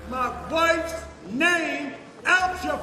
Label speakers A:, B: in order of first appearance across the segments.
A: my wife's name out your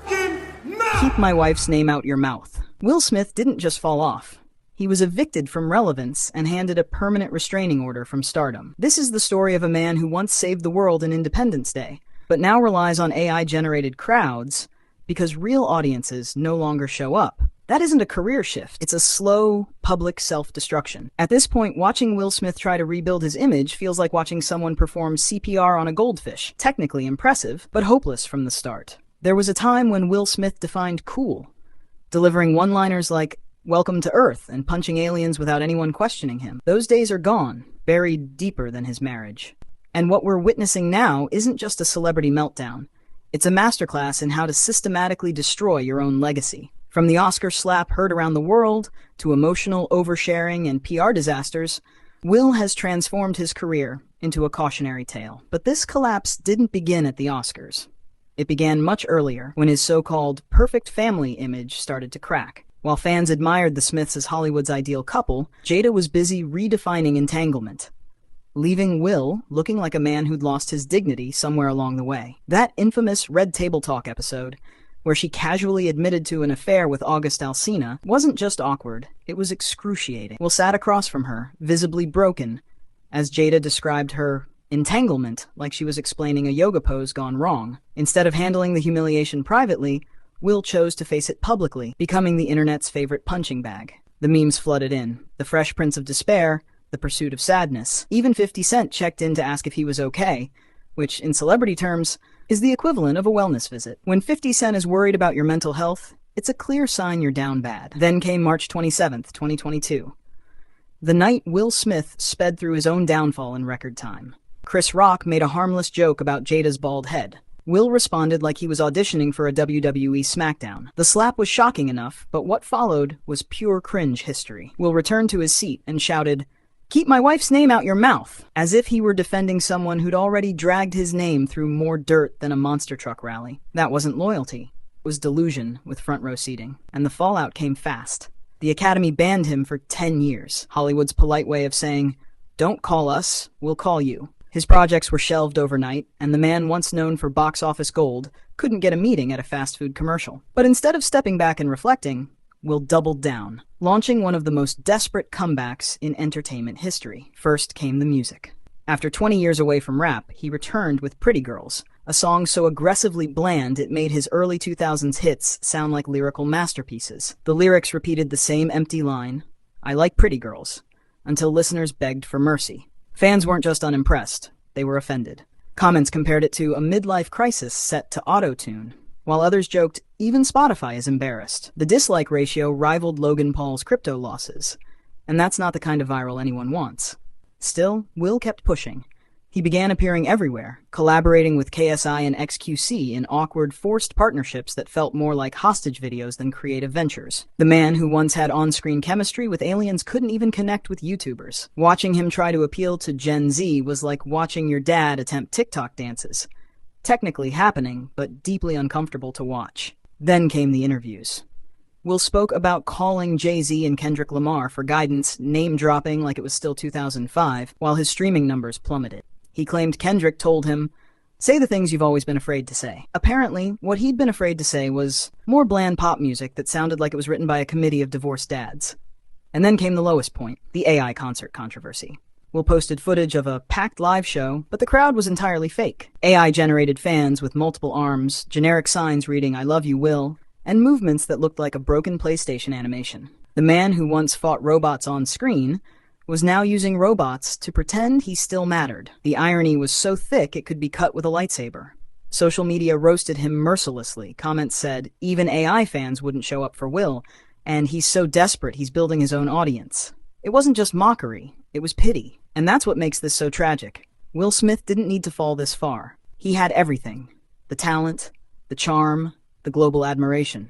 A: fucking mouth!
B: Keep my wife's name out your mouth. Will Smith didn't just fall off. He was evicted from relevance and handed a permanent restraining order from stardom. This is the story of a man who once saved the world in Independence Day, but now relies on AI-generated crowds because real audiences no longer show up. That isn't a career shift. It's a slow, public self-destruction. At this point, watching Will Smith try to rebuild his image feels like watching someone perform CPR on a goldfish. Technically impressive, but hopeless from the start. There was a time when Will Smith defined cool, delivering one-liners like, "Welcome to Earth," and punching aliens without anyone questioning him. Those days are gone, buried deeper than his marriage. And what we're witnessing now isn't just a celebrity meltdown. It's a masterclass in how to systematically destroy your own legacy. From the Oscar slap heard around the world, to emotional oversharing and PR disasters, Will has transformed his career into a cautionary tale. But this collapse didn't begin at the Oscars. It began much earlier, when his so-called perfect family image started to crack. While fans admired the Smiths as Hollywood's ideal couple, Jada was busy redefining entanglement, leaving Will looking like a man who'd lost his dignity somewhere along the way. That infamous Red Table Talk episode, where she casually admitted to an affair with August Alsina, wasn't just awkward, it was excruciating. Will sat across from her, visibly broken, as Jada described her entanglement like she was explaining a yoga pose gone wrong. Instead of handling the humiliation privately, Will chose to face it publicly, becoming the internet's favorite punching bag. The memes flooded in. The Fresh Prince of Despair, The Pursuit of Sadness. Even 50 Cent checked in to ask if he was okay, which, in celebrity terms, is the equivalent of a wellness visit. When 50 Cent is worried about your mental health, it's a clear sign you're down bad. Then came March 27th, 2022. The night Will Smith sped through his own downfall in record time. Chris Rock made a harmless joke about Jada's bald head. Will responded like he was auditioning for a WWE SmackDown. The slap was shocking enough, but what followed was pure cringe history. Will returned to his seat and shouted, "Keep my wife's name out your mouth," as if he were defending someone who'd already dragged his name through more dirt than a monster truck rally. That wasn't loyalty. It was delusion with front row seating. And the fallout came fast. The Academy banned him for 10 years. Hollywood's polite way of saying, "Don't call us, we'll call you." His projects were shelved overnight, and the man once known for box office gold couldn't get a meeting at a fast food commercial. But instead of stepping back and reflecting, Will doubled down, launching one of the most desperate comebacks in entertainment history. First came the music. After 20 years away from rap, he returned with Pretty Girls, a song so aggressively bland it made his early 2000s hits sound like lyrical masterpieces. The lyrics repeated the same empty line, "I like pretty girls," until listeners begged for mercy. Fans weren't just unimpressed, they were offended. Comments compared it to a midlife crisis set to auto-tune, while others joked, even Spotify is embarrassed. The dislike ratio rivaled Logan Paul's crypto losses, and that's not the kind of viral anyone wants. Still, Will kept pushing. He began appearing everywhere, collaborating with KSI and XQC in awkward, forced partnerships that felt more like hostage videos than creative ventures. The man who once had on-screen chemistry with aliens couldn't even connect with YouTubers. Watching him try to appeal to Gen Z was like watching your dad attempt TikTok dances. Technically happening, but deeply uncomfortable to watch. Then came the interviews. Will spoke about calling Jay-Z and Kendrick Lamar for guidance, name-dropping like it was still 2005, while his streaming numbers plummeted. He claimed Kendrick told him, "Say the things you've always been afraid to say." Apparently, what he'd been afraid to say was more bland pop music that sounded like it was written by a committee of divorced dads. And then came the lowest point, the AI concert controversy. Will posted footage of a packed live show, but the crowd was entirely fake. AI-generated fans with multiple arms, generic signs reading, "I love you, Will," and movements that looked like a broken PlayStation animation. The man who once fought robots on screen was now using robots to pretend he still mattered. The irony was so thick it could be cut with a lightsaber. Social media roasted him mercilessly. Comments said, even AI fans wouldn't show up for Will, and he's so desperate he's building his own audience. It wasn't just mockery, it was pity. And that's what makes this so tragic. Will Smith didn't need to fall this far. He had everything. The talent, the charm, the global admiration.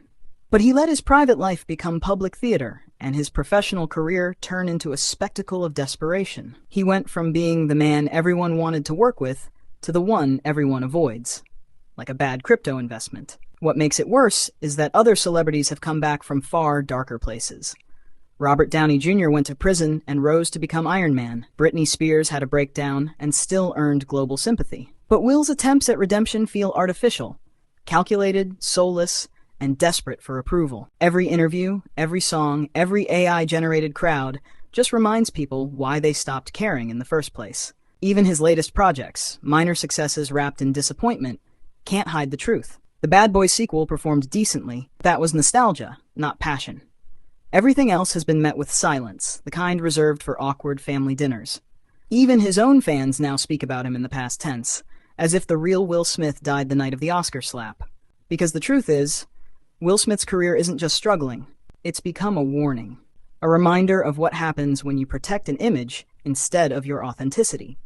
B: But he let his private life become public theater, and his professional career turn into a spectacle of desperation. He went from being the man everyone wanted to work with to the one everyone avoids, like a bad crypto investment. What makes it worse is that other celebrities have come back from far darker places. Robert Downey Jr. went to prison and rose to become Iron Man. Britney Spears had a breakdown and still earned global sympathy. But Will's attempts at redemption feel artificial, calculated, soulless, and desperate for approval. Every interview, every song, every AI-generated crowd just reminds people why they stopped caring in the first place. Even his latest projects, minor successes wrapped in disappointment, can't hide the truth. The Bad Boys sequel performed decently. That was nostalgia, not passion. Everything else has been met with silence, the kind reserved for awkward family dinners. Even his own fans now speak about him in the past tense, as if the real Will Smith died the night of the Oscar slap. Because the truth is, Will Smith's career isn't just struggling, it's become a warning. A reminder of what happens when you protect an image instead of your authenticity.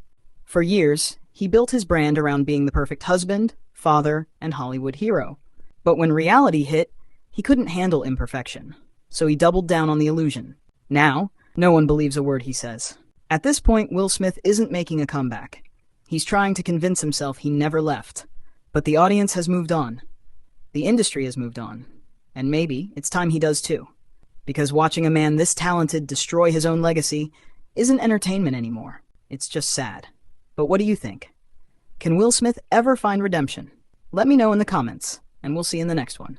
B: For years, he built his brand around being the perfect husband, father, and Hollywood hero. But when reality hit, he couldn't handle imperfection, so he doubled down on the illusion. Now, no one believes a word he says. At this point, Will Smith isn't making a comeback. He's trying to convince himself he never left. But the audience has moved on. The industry has moved on. And maybe it's time he does too. Because watching a man this talented destroy his own legacy isn't entertainment anymore. It's just sad. But what do you think? Can Will Smith ever find redemption? Let me know in the comments, and we'll see you in the next one.